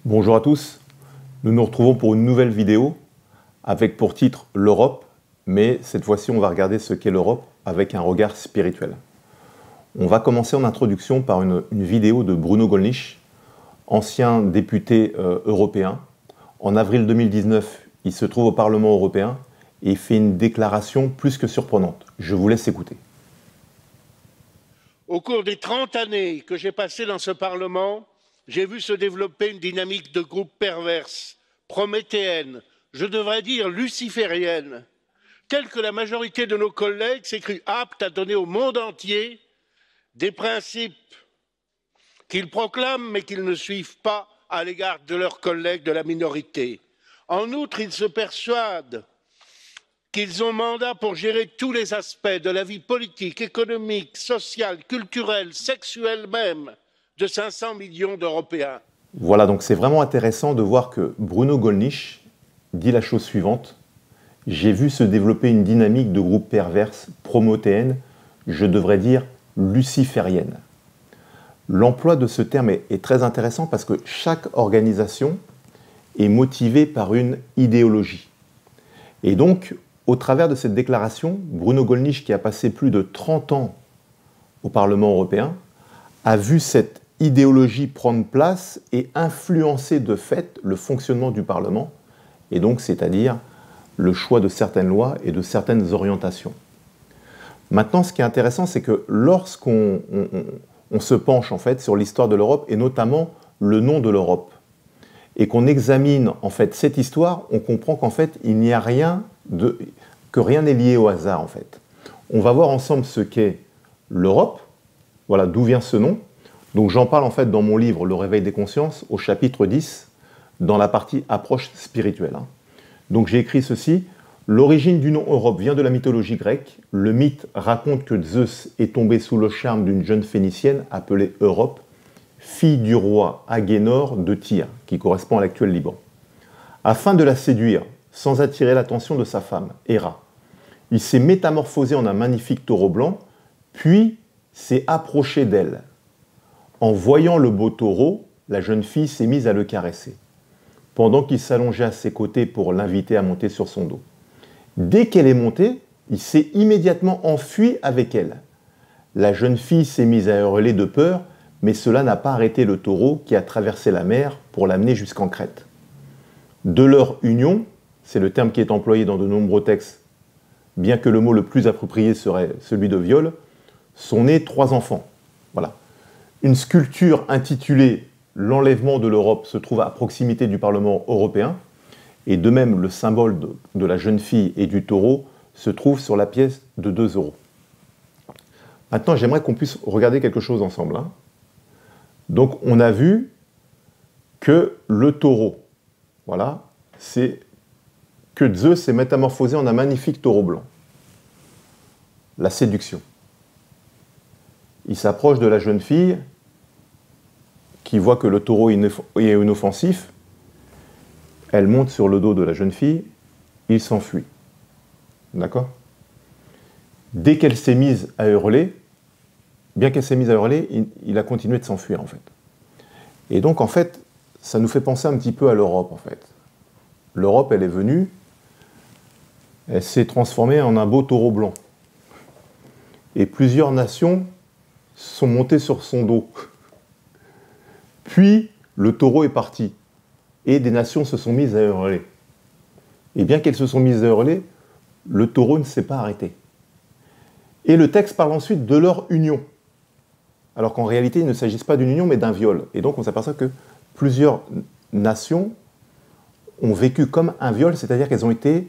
Bonjour à tous, nous nous retrouvons pour une nouvelle vidéo avec pour titre l'Europe, mais cette fois-ci on va regarder ce qu'est l'Europe avec un regard spirituel. On va commencer en introduction par une vidéo de Bruno Gollnisch, ancien député européen. En avril 2019, il se trouve au Parlement européen et fait une déclaration plus que surprenante. Je vous laisse écouter. Au cours des 30 années que j'ai passées dans ce Parlement, j'ai vu se développer une dynamique de groupe perverse, prométhéenne, je devrais dire luciférienne, telle que la majorité de nos collègues s'est crue apte à donner au monde entier des principes qu'ils proclament mais qu'ils ne suivent pas à l'égard de leurs collègues de la minorité. En outre, ils se persuadent qu'ils ont mandat pour gérer tous les aspects de la vie politique, économique, sociale, culturelle, sexuelle même de 500 millions d'Européens. Voilà, donc c'est vraiment intéressant de voir que Bruno Gollnisch dit la chose suivante. J'ai vu se développer une dynamique de groupe perverse, prométhéenne, je devrais dire luciférienne. L'emploi de ce terme est très intéressant parce que chaque organisation est motivée par une idéologie. Et donc, au travers de cette déclaration, Bruno Gollnisch, qui a passé plus de 30 ans au Parlement européen, a vu cette idéologie prendre place et influencer de fait le fonctionnement du Parlement, et donc c'est-à-dire le choix de certaines lois et de certaines orientations. Maintenant, ce qui est intéressant, c'est que lorsqu'on se penche en fait sur l'histoire de l'Europe, et notamment le nom de l'Europe, et qu'on examine en fait cette histoire, on comprend qu'en fait il n'y a que rien n'est lié au hasard en fait. On va voir ensemble ce qu'est l'Europe, voilà d'où vient ce nom. Donc j'en parle en fait dans mon livre Le réveil des consciences, au chapitre 10, dans la partie approche spirituelle. Donc j'ai écrit ceci: l'origine du nom Europe vient de la mythologie grecque. Le mythe raconte que Zeus est tombé sous le charme d'une jeune phénicienne appelée Europe, fille du roi Agénor de Tyr, qui correspond à l'actuel Liban. Afin de la séduire, sans attirer l'attention de sa femme, Héra, il s'est métamorphosé en un magnifique taureau blanc, puis s'est approché d'elle. En voyant le beau taureau, la jeune fille s'est mise à le caresser, pendant qu'il s'allongeait à ses côtés pour l'inviter à monter sur son dos. Dès qu'elle est montée, il s'est immédiatement enfui avec elle. La jeune fille s'est mise à hurler de peur, mais cela n'a pas arrêté le taureau qui a traversé la mer pour l'amener jusqu'en Crète. De leur union, c'est le terme qui est employé dans de nombreux textes, bien que le mot le plus approprié serait celui de viol, sont nés 3 enfants. Voilà. Une sculpture intitulée « L'enlèvement de l'Europe » se trouve à proximité du Parlement européen, et de même le symbole de la jeune fille et du taureau se trouve sur la pièce de 2 €. Maintenant, j'aimerais qu'on puisse regarder quelque chose ensemble. Donc, on a vu que le taureau, voilà, c'est que Zeus s'est métamorphosé en un magnifique taureau blanc. La séduction. Il s'approche de la jeune fille qui voit que le taureau est inoffensif. Elle monte sur le dos de la jeune fille, il s'enfuit. D'accord ? Dès qu'elle s'est mise à hurler, bien qu'elle s'est mise à hurler, il a continué de s'enfuir en fait. Et donc en fait, ça nous fait penser un petit peu à l'Europe en fait. L'Europe, elle est venue, elle s'est transformée en un beau taureau blanc. Et plusieurs nations sont montées sur son dos. Puis, le taureau est parti. Et des nations se sont mises à hurler. Et bien qu'elles se sont mises à hurler, le taureau ne s'est pas arrêté. Et le texte parle ensuite de leur union. Alors qu'en réalité, il ne s'agit pas d'une union, mais d'un viol. Et donc, on s'aperçoit que plusieurs nations ont vécu comme un viol, c'est-à-dire qu'elles ont été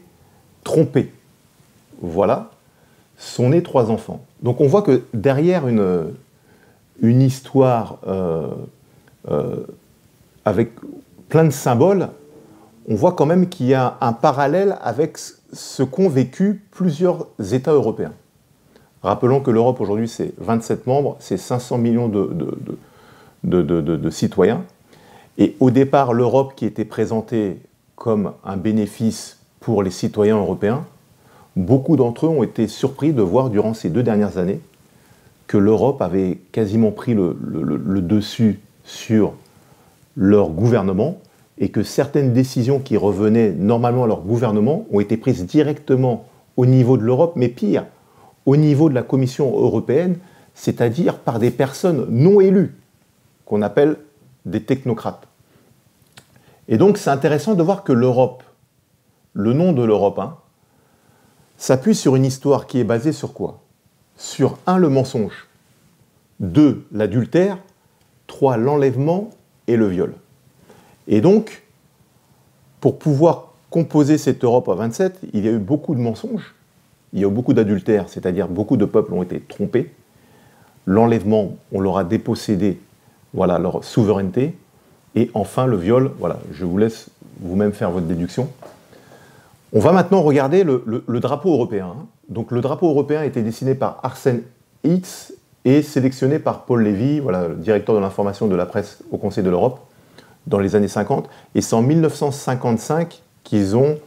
trompées. Voilà, sont nés 3 enfants. Donc on voit que derrière une histoire avec plein de symboles, on voit quand même qu'il y a un parallèle avec ce qu'ont vécu plusieurs États européens. Rappelons que l'Europe aujourd'hui c'est 27 membres, c'est 500 millions de citoyens. Et au départ, l'Europe qui était présentée comme un bénéfice pour les citoyens européens, beaucoup d'entre eux ont été surpris de voir durant ces 2 dernières années que l'Europe avait quasiment pris le dessus sur leur gouvernement et que certaines décisions qui revenaient normalement à leur gouvernement ont été prises directement au niveau de l'Europe, mais pire, au niveau de la Commission européenne, c'est-à-dire par des personnes non élues, qu'on appelle des technocrates. Et donc c'est intéressant de voir que l'Europe, le nom de l'Europe, s'appuie sur une histoire qui est basée sur quoi? Sur 1, le mensonge, 2, l'adultère, 3, l'enlèvement et le viol. Et donc, pour pouvoir composer cette Europe à 27, il y a eu beaucoup de mensonges, il y a eu beaucoup d'adultère, c'est-à-dire beaucoup de peuples ont été trompés. L'enlèvement, on leur a dépossédé leur souveraineté. Et enfin, le viol, voilà, je vous laisse vous-même faire votre déduction. On va maintenant regarder le drapeau européen. Donc le drapeau européen a été dessiné par Arsène Hitz et sélectionné par Paul Lévy, voilà, le directeur de l'information de la presse au Conseil de l'Europe, dans les années 50. Et c'est en 1955 qu'ils ont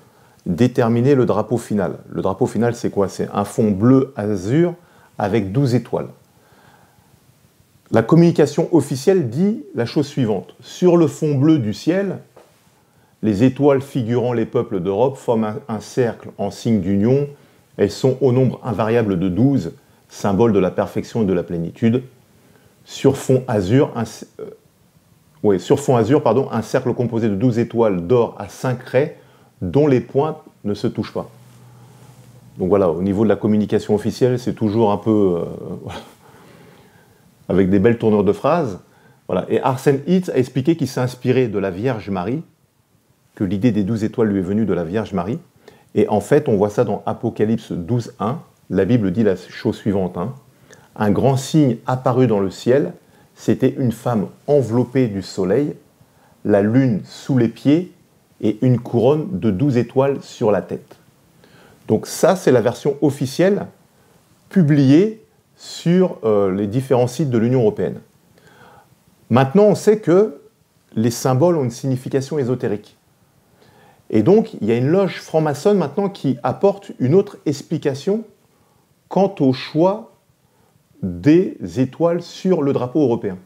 déterminé le drapeau final. Le drapeau final, c'est quoi? C'est un fond bleu-azur avec 12 étoiles. La communication officielle dit la chose suivante. Sur le fond bleu du ciel, les étoiles figurant les peuples d'Europe forment un cercle en signe d'union. Elles sont au nombre invariable de 12, symbole de la perfection et de la plénitude. Sur fond azur, un cercle composé de 12 étoiles d'or à 5 raies, dont les pointes ne se touchent pas. Donc voilà, au niveau de la communication officielle, c'est toujours un peu... avec des belles tournures de phrases. Voilà. Et Arsène Hitz a expliqué qu'il s'est inspiré de la Vierge Marie, que l'idée des 12 étoiles lui est venue de la Vierge Marie. Et en fait, on voit ça dans Apocalypse 12.1. La Bible dit la chose suivante. Un grand signe apparut dans le ciel. C'était une femme enveloppée du soleil, la lune sous les pieds et une couronne de 12 étoiles sur la tête. Donc ça, c'est la version officielle publiée sur les différents sites de l'Union européenne. Maintenant, on sait que les symboles ont une signification ésotérique. Et donc, il y a une loge franc-maçonne maintenant qui apporte une autre explication quant au choix des étoiles sur le drapeau européen.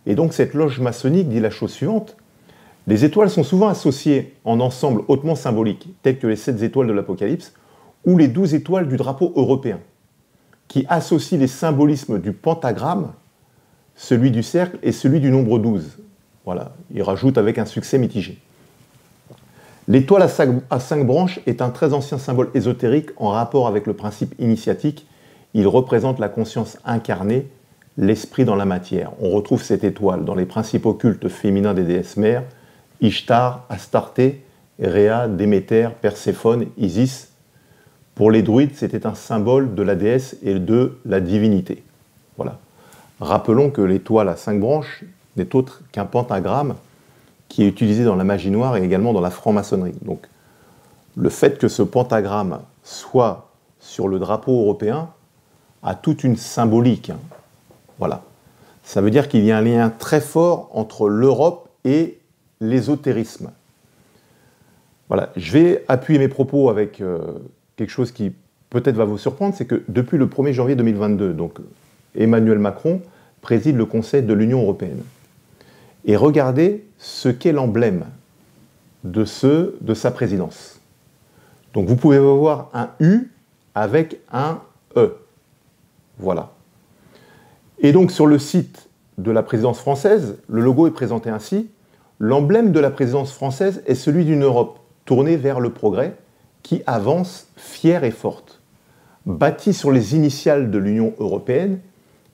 Et donc, cette loge maçonnique dit la chose suivante. Les étoiles sont souvent associées en ensemble hautement symbolique, tels que les 7 étoiles de l'Apocalypse, ou les 12 étoiles du drapeau européen, qui associent les symbolismes du pentagramme, celui du cercle et celui du nombre 12. Voilà, il rajoute avec un succès mitigé. L'étoile à 5 branches est un très ancien symbole ésotérique en rapport avec le principe initiatique. Il représente la conscience incarnée, l'esprit dans la matière. On retrouve cette étoile dans les principaux cultes féminins des déesses mères, Ishtar, Astarté, Rhea, Déméter, Perséphone, Isis. Pour les druides, c'était un symbole de la déesse et de la divinité. Voilà. Rappelons que l'étoile à 5 branches n'est autre qu'un pentagramme qui est utilisé dans la magie noire et également dans la franc-maçonnerie. Donc, le fait que ce pentagramme soit sur le drapeau européen a toute une symbolique. Voilà. Ça veut dire qu'il y a un lien très fort entre l'Europe et l'ésotérisme. Voilà. Je vais appuyer mes propos avec quelque chose qui peut-être va vous surprendre, c'est que depuis le 1er janvier 2022, donc Emmanuel Macron préside le Conseil de l'Union européenne. Et regardez ce qu'est l'emblème de sa présidence. Donc vous pouvez voir un U avec un E. Voilà. Et donc sur le site de la présidence française, le logo est présenté ainsi. L'emblème de la présidence française est celui d'une Europe tournée vers le progrès, qui avance fière et forte. Bâti sur les initiales de l'Union européenne,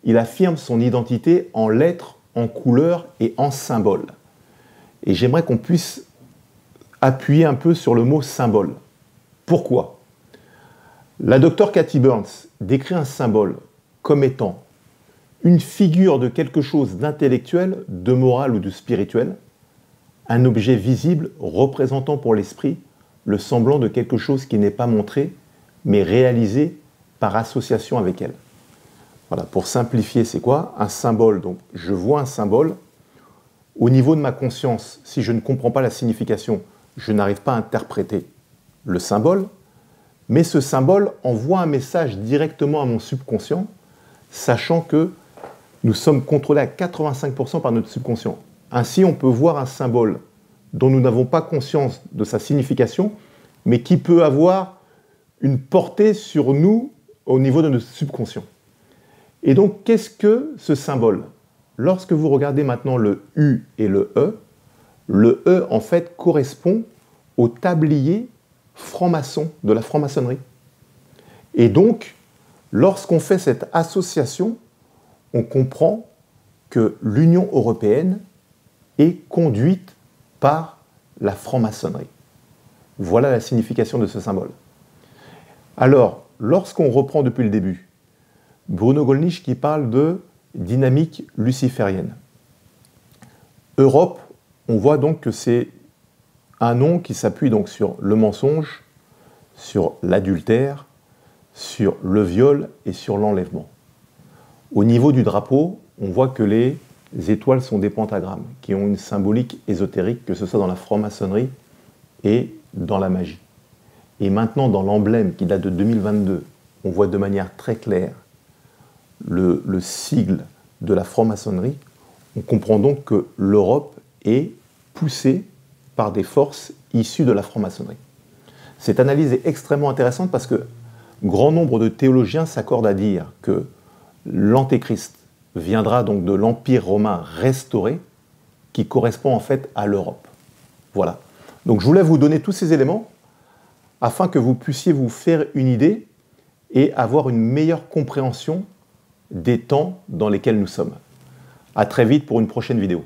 il affirme son identité en lettres, en couleurs et en symboles. Et j'aimerais qu'on puisse appuyer un peu sur le mot symbole. Pourquoi? La docteure Cathy Burns décrit un symbole comme étant une figure de quelque chose d'intellectuel, de moral ou de spirituel, un objet visible représentant pour l'esprit le semblant de quelque chose qui n'est pas montré, mais réalisé par association avec elle. Voilà, pour simplifier, c'est quoi? Un symbole. Donc, je vois un symbole. Au niveau de ma conscience, si je ne comprends pas la signification, je n'arrive pas à interpréter le symbole, mais ce symbole envoie un message directement à mon subconscient, sachant que nous sommes contrôlés à 85% par notre subconscient. Ainsi, on peut voir un symbole dont nous n'avons pas conscience de sa signification, mais qui peut avoir une portée sur nous au niveau de notre subconscient. Et donc, qu'est-ce que ce symbole? Lorsque vous regardez maintenant le U et le E, en fait, correspond au tablier franc-maçon de la franc-maçonnerie. Et donc, lorsqu'on fait cette association, on comprend que l'Union européenne est conduite par la franc-maçonnerie. Voilà la signification de ce symbole. Alors, lorsqu'on reprend depuis le début, Bruno Gollnisch qui parle de dynamique luciférienne. Europe, on voit donc que c'est un nom qui s'appuie donc sur le mensonge, sur l'adultère, sur le viol et sur l'enlèvement. Au niveau du drapeau, on voit que les étoiles sont des pentagrammes qui ont une symbolique ésotérique, que ce soit dans la franc-maçonnerie et dans la magie. Et maintenant, dans l'emblème qui date de 2022, on voit de manière très claire le sigle de la franc-maçonnerie. On comprend donc que l'Europe est poussée par des forces issues de la franc-maçonnerie. Cette analyse est extrêmement intéressante parce que grand nombre de théologiens s'accordent à dire que l'Antéchrist viendra donc de l'Empire romain restauré qui correspond en fait à l'Europe. Voilà. Donc je voulais vous donner tous ces éléments afin que vous puissiez vous faire une idée et avoir une meilleure compréhension des temps dans lesquels nous sommes. À très vite pour une prochaine vidéo.